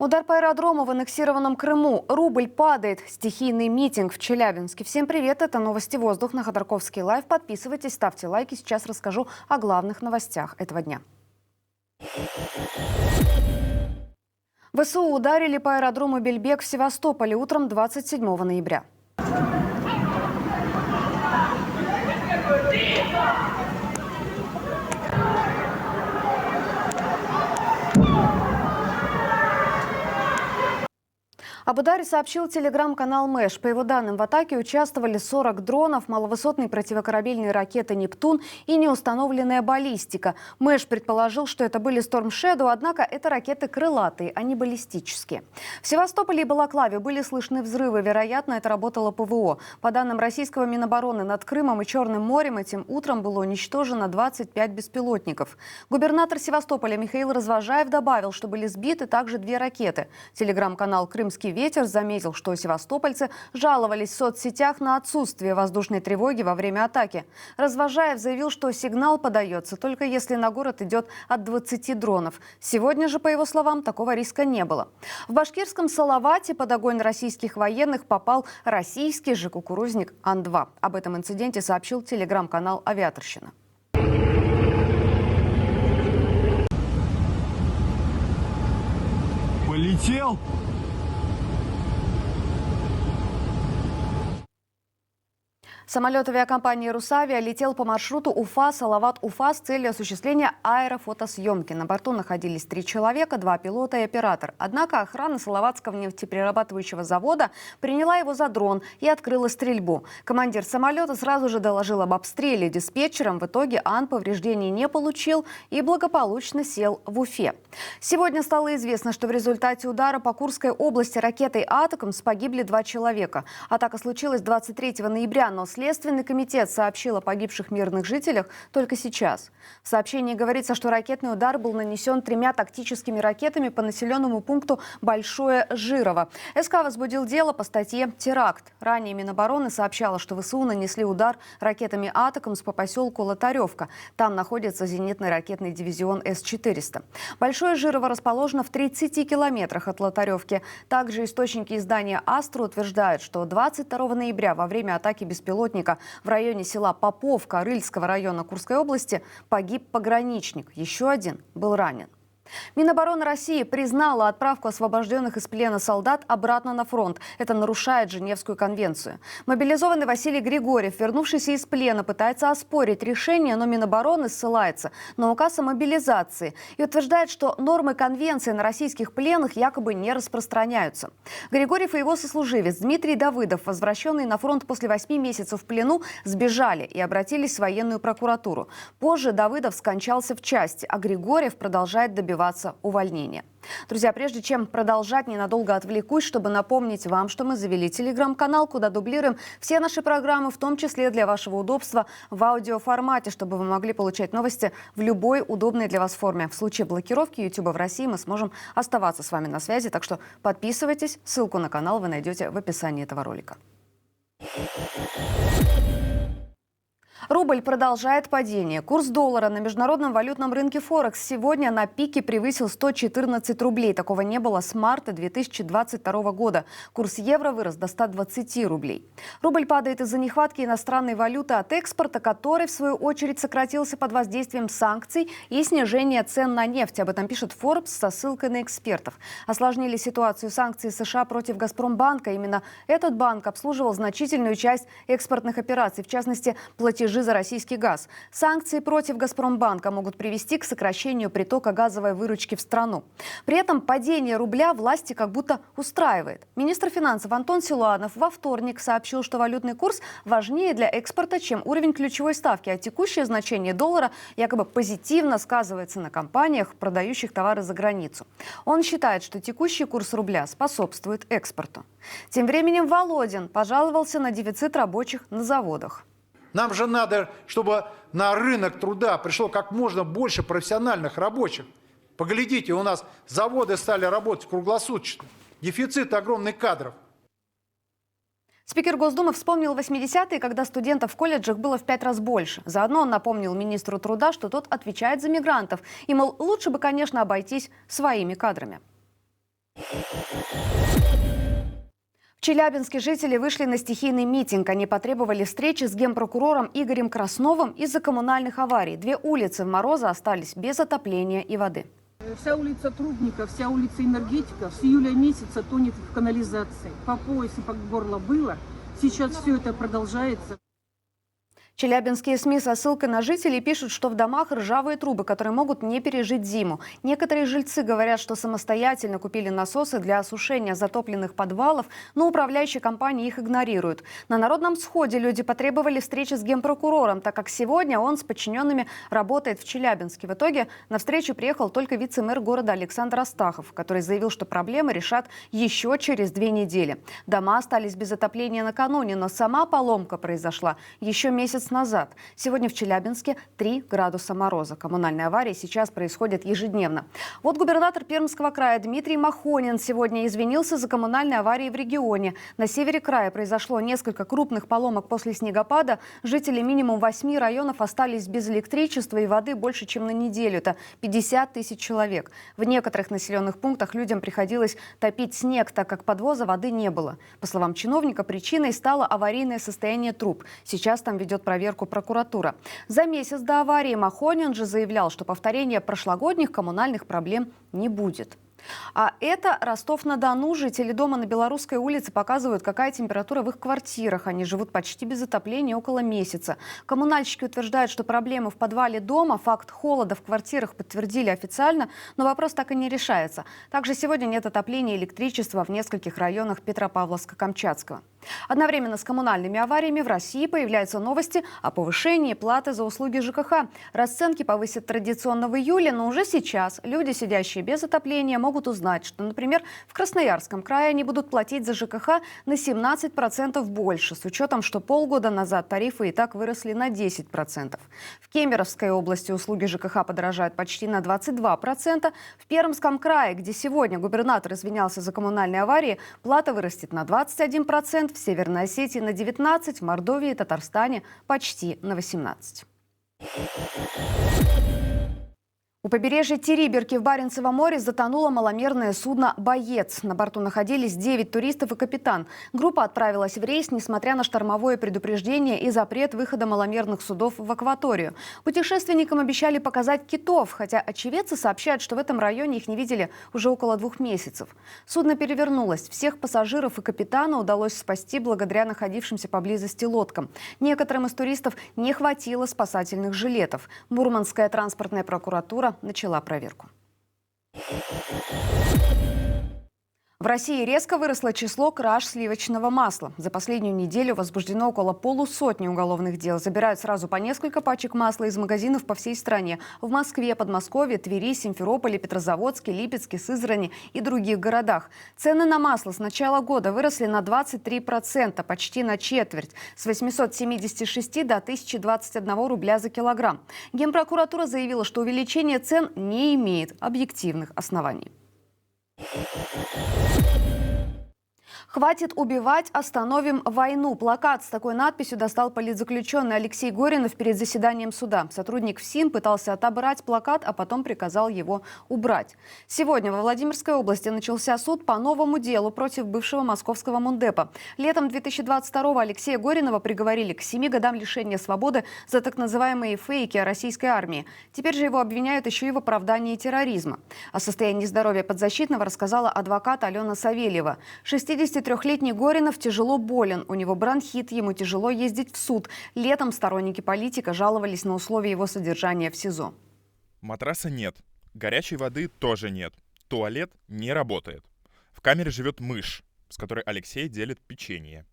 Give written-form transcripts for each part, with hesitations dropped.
Удар по аэродрому в аннексированном Крыму. Рубль падает. Стихийный митинг в Челябинске. Всем привет, это новости «Воздух» на Ходорковский лайв. Подписывайтесь, ставьте лайки. Сейчас расскажу о главных новостях этого дня. ВСУ ударили по аэродрому Бельбек в Севастополе утром 27 ноября. Об ударе сообщил телеграм-канал Мэш. По его данным, в атаке участвовали 40 дронов, маловысотные противокорабельные ракеты «Нептун» и неустановленная баллистика. Мэш предположил, что это были Storm Shadow, однако это ракеты крылатые, а не баллистические. В Севастополе и Балаклаве были слышны взрывы. Вероятно, это работало ПВО. По данным российского Минобороны, над Крымом и Черным морем этим утром было уничтожено 25 беспилотников. Губернатор Севастополя Михаил Развожаев добавил, что были сбиты также 2 ракеты. Телеграм-канал «Крымский ветер» заметил, что севастопольцы жаловались в соцсетях на отсутствие воздушной тревоги во время атаки. Развожаев заявил, что сигнал подается только если на город идет от 20 дронов. Сегодня же, по его словам, такого риска не было. В башкирском Салавате под огонь российских военных попал российский же кукурузник Ан-2. Об этом инциденте сообщил телеграм-канал «Авиаторщина». Полетел! Самолет авиакомпании «Русавиа» летел по маршруту Уфа-Салават-Уфа с целью осуществления аэрофотосъемки. На борту находились 3 человека, 2 пилота и оператор. Однако охрана Салаватского нефтеперерабатывающего завода приняла его за дрон и открыла стрельбу. Командир самолета сразу же доложил об обстреле диспетчерам. В итоге Ан повреждений не получил и благополучно сел в Уфе. Сегодня стало известно, что в результате удара по Курской области ракетой «Атакамс» погибли 2 человека. Атака случилась 23 ноября, но Следственный комитет сообщил о погибших мирных жителях только сейчас. В сообщении говорится, что ракетный удар был нанесен 3 тактическими ракетами по населенному пункту Большое Жирово. СК возбудил дело по статье «Теракт». Ранее Минобороны сообщало, что ВСУ нанесли удар ракетами «Атакамс» по поселку Лотаревка. Там находится зенитный ракетный дивизион С-400. Большое Жирово расположено в 30 километрах от Лотаревки. Также источники издания «Астра» утверждают, что 22 ноября во время атаки беспилотника в районе села Поповка Рыльского района Курской области погиб пограничник. Еще один был ранен. Минобороны России признала отправку освобожденных из плена солдат обратно на фронт. Это нарушает Женевскую конвенцию. Мобилизованный Василий Григорьев, вернувшийся из плена, пытается оспорить решение, но Минобороны ссылается на указ о мобилизации и утверждает, что нормы конвенции на российских пленных якобы не распространяются. Григорьев и его сослуживец Дмитрий Давыдов, возвращенные на фронт после 8 месяцев в плену, сбежали и обратились в военную прокуратуру. Позже Давыдов скончался в части, а Григорьев продолжает добиваться увольнения. Друзья, прежде чем продолжать, ненадолго отвлекусь, чтобы напомнить вам, что мы завели телеграм-канал, куда дублируем все наши программы, в том числе для вашего удобства в аудиоформате, чтобы вы могли получать новости в любой удобной для вас форме. В случае блокировки YouTube в России мы сможем оставаться с вами на связи, так что подписывайтесь. Ссылку на канал вы найдете в описании этого ролика. Рубль продолжает падение. Курс доллара на международном валютном рынке Форекс сегодня на пике превысил 114 рублей. Такого не было с марта 2022 года. Курс евро вырос до 120 рублей. Рубль падает из-за нехватки иностранной валюты от экспорта, который, в свою очередь, сократился под воздействием санкций и снижения цен на нефть. Об этом пишет Forbes со ссылкой на экспертов. Осложнили ситуацию санкции США против Газпромбанка. Именно этот банк обслуживал значительную часть экспортных операций, в частности, платежи за российский газ. Санкции против Газпромбанка могут привести к сокращению притока газовой выручки в страну. При этом падение рубля власти как будто устраивает. Министр финансов Антон Силуанов во вторник сообщил, что валютный курс важнее для экспорта, чем уровень ключевой ставки, а текущее значение доллара якобы позитивно сказывается на компаниях, продающих товары за границу. Он считает, что текущий курс рубля способствует экспорту. Тем временем Володин пожаловался на дефицит рабочих на заводах. Нам же надо, чтобы на рынок труда пришло как можно больше профессиональных рабочих. Поглядите, у нас заводы стали работать круглосуточно. Дефицит огромный кадров. Спикер Госдумы вспомнил 80-е, когда студентов в колледжах было в 5 раз больше. Заодно он напомнил министру труда, что тот отвечает за мигрантов. И, мол, лучше бы, конечно, обойтись своими кадрами. В Челябинске жители вышли на стихийный митинг. Они потребовали встречи с генпрокурором Игорем Красновым из-за коммунальных аварий. 2 улицы в Мороза остались без отопления и воды. Вся улица Трубника, вся улица Энергетика с июля месяца тонет в канализации. По пояс и по горло было. Сейчас все это продолжается. Челябинские СМИ со ссылкой на жителей пишут, что в домах ржавые трубы, которые могут не пережить зиму. Некоторые жильцы говорят, что самостоятельно купили насосы для осушения затопленных подвалов, но управляющие компании их игнорируют. На народном сходе люди потребовали встречи с генпрокурором, так как сегодня он с подчиненными работает в Челябинске. В итоге на встречу приехал только вице-мэр города Александр Астахов, который заявил, что проблемы решат еще через 2 недели. Дома остались без отопления накануне, но сама поломка произошла еще месяц назад. Сегодня в Челябинске 3 градуса мороза. Коммунальные аварии сейчас происходят ежедневно. Вот губернатор Пермского края Дмитрий Махонин сегодня извинился за коммунальные аварии в регионе. На севере края произошло несколько крупных поломок после снегопада. Жители минимум 8 районов остались без электричества и воды больше, чем на неделю. Это 50 тысяч человек. В некоторых населенных пунктах людям приходилось топить снег, так как подвоза воды не было. По словам чиновника, причиной стало аварийное состояние труб. Сейчас там ведет проверку прокуратура. За месяц до аварии Махонин же заявлял, что повторения прошлогодних коммунальных проблем не будет. А это Ростов-на-Дону. Жители дома на Белорусской улице показывают, какая температура в их квартирах. Они живут почти без отопления около месяца. Коммунальщики утверждают, что проблемы в подвале дома, факт холода в квартирах подтвердили официально, но вопрос так и не решается. Также сегодня нет отопления и электричества в нескольких районах Петропавловска-Камчатского. Одновременно с коммунальными авариями в России появляются новости о повышении платы за услуги ЖКХ. Расценки повысят традиционно в июле, но уже сейчас люди, сидящие без отопления, могут узнать, что, например, в Красноярском крае они будут платить за ЖКХ на 17% больше, с учетом, что полгода назад тарифы и так выросли на 10%. В Кемеровской области услуги ЖКХ подорожают почти на 22%. В Пермском крае, где сегодня губернатор извинялся за коммунальные аварии, плата вырастет на 21%. В Северной Осетии на 19%, в Мордовии и Татарстане почти на 18%. У побережья Териберки в Баренцевом море затонуло маломерное судно «Боец». На борту находились 9 туристов и капитан. Группа отправилась в рейс, несмотря на штормовое предупреждение и запрет выхода маломерных судов в акваторию. Путешественникам обещали показать китов, хотя очевидцы сообщают, что в этом районе их не видели уже около 2 месяцев. Судно перевернулось. Всех пассажиров и капитана удалось спасти благодаря находившимся поблизости лодкам. Некоторым из туристов не хватило спасательных жилетов. Мурманская транспортная прокуратура начала проверку. В России резко выросло число краж сливочного масла. За последнюю неделю возбуждено около полусотни уголовных дел. Забирают сразу по несколько пачек масла из магазинов по всей стране. В Москве, Подмосковье, Твери, Симферополе, Петрозаводске, Липецке, Сызрани и других городах. Цены на масло с начала года выросли на 23%, почти на четверть. С 876 до 1021 рубля за килограмм. Генпрокуратура заявила, что увеличение цен не имеет объективных оснований. «Хватит убивать, остановим войну». Плакат с такой надписью достал политзаключенный Алексей Горинов перед заседанием суда. Сотрудник ФСИН пытался отобрать плакат, а потом приказал его убрать. Сегодня во Владимирской области начался суд по новому делу против бывшего московского мундепа. Летом 2022-го Алексея Горинова приговорили к 7 годам лишения свободы за так называемые фейки о российской армии. Теперь же его обвиняют еще и в оправдании терроризма. О состоянии здоровья подзащитного рассказала адвокат Алена Савельева. 63-летний Горинов тяжело болен. У него бронхит, ему тяжело ездить в суд. Летом сторонники политика жаловались на условия его содержания в СИЗО. Матраса нет. Горячей воды тоже нет. Туалет не работает. В камере живет мышь, с которой Алексей делит печенье.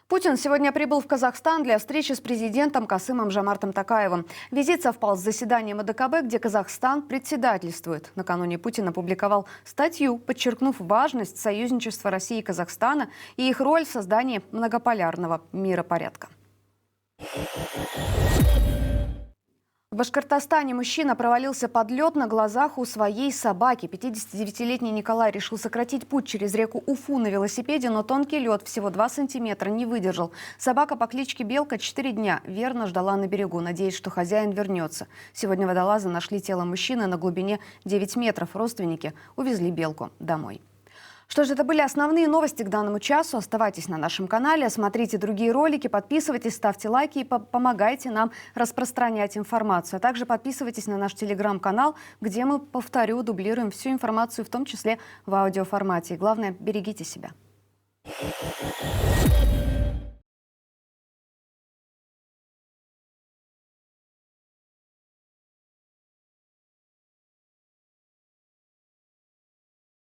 Путин сегодня прибыл в Казахстан для встречи с президентом Касымом Жомартом Токаевым. Визит совпал с заседанием АДКБ, где Казахстан председательствует. Накануне Путин опубликовал статью, подчеркнув важность союзничества России и Казахстана и их роль в создании многополярного миропорядка. В Башкортостане мужчина провалился под лед на глазах у своей собаки. 59-летний Николай решил сократить путь через реку Уфу на велосипеде, но тонкий лед всего 2 сантиметра не выдержал. Собака по кличке Белка 4 дня верно ждала на берегу, надеясь, что хозяин вернется. Сегодня водолазы нашли тело мужчины на глубине 9 метров. Родственники увезли Белку домой. Что же, это были основные новости к данному часу. Оставайтесь на нашем канале, смотрите другие ролики, подписывайтесь, ставьте лайки и помогайте нам распространять информацию. А также подписывайтесь на наш телеграм-канал, где мы, повторю, дублируем всю информацию, в том числе в аудиоформате. И главное, берегите себя.